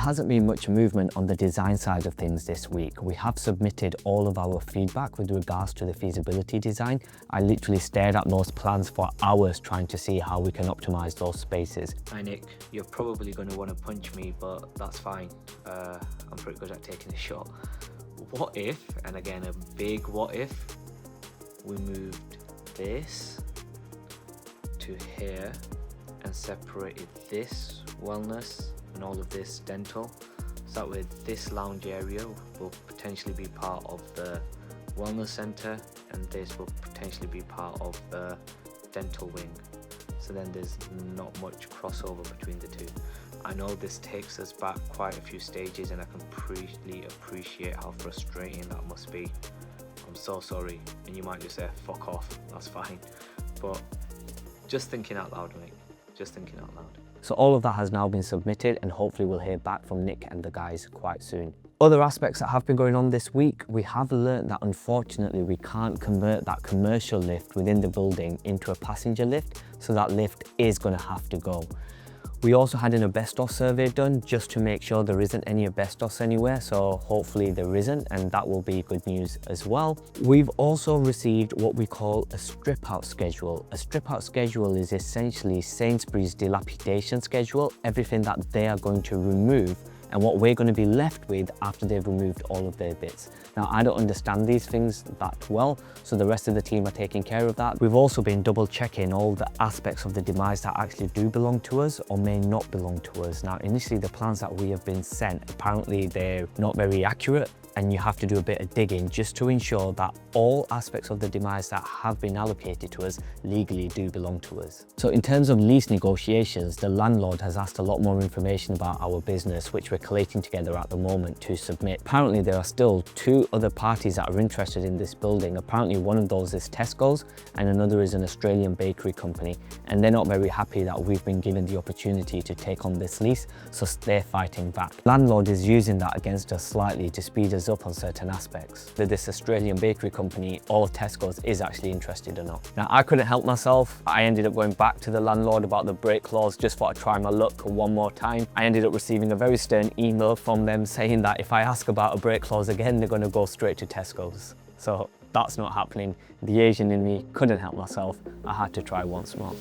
hasn't been much movement on the design side of things this week. We have submitted all of our feedback with regards to the feasibility design. I literally stared at those plans for hours trying to see how we can optimize those spaces. Hi Nick, you're probably going to want to punch me, but that's fine. I'm pretty good at taking a shot. What if, and again a big what if, we moved this to here and separated this wellness and all of this dental, so that way this lounge area will potentially be part of the wellness center and this will potentially be part of the dental wing, so then there's not much crossover between the two. I know this takes us back quite a few stages and I completely appreciate how frustrating that must be. I'm so sorry, and you might just say fuck off, that's fine, but just thinking out loud, mate, just thinking out loud. So all of that has now been submitted and hopefully we'll hear back from Nick and the guys quite soon. Other aspects that have been going on this week, we have learned that unfortunately we can't convert that commercial lift within the building into a passenger lift, so that lift is going to have to go. We also had an asbestos survey done just to make sure there isn't any asbestos anywhere, so hopefully there isn't, and that will be good news as well. We've also received what we call a strip out schedule. A strip out schedule is essentially Sainsbury's dilapidation schedule, everything that they are going to remove and what we're going to be left with after they've removed all of their bits. Now, I don't understand these things that well, so the rest of the team are taking care of that. We've also been double checking all the aspects of the demise that actually do belong to us or may not belong to us. Now, initially the plans that we have been sent, apparently they're not very accurate, and you have to do a bit of digging just to ensure that all aspects of the demise that have been allocated to us legally do belong to us. So in terms of lease negotiations, the landlord has asked a lot more information about our business, which we're collating together at the moment to submit. Apparently there are still 2 other parties that are interested in this building. Apparently one of those is Tesco's and another is an Australian bakery company, and they're not very happy that we've been given the opportunity to take on this lease, so they're fighting back. Landlord is using that against us slightly to speed us up on certain aspects. That this Australian bakery company or Tesco's is actually interested or not. Now, I couldn't help myself. I ended up going back to the landlord about the break clause, just thought I'd try my luck one more time. I ended up receiving a very stern email from them saying that if I ask about a break clause again, they're going to go straight to Tesco's. So that's not happening. The Asian in me couldn't help myself. I had to try once more.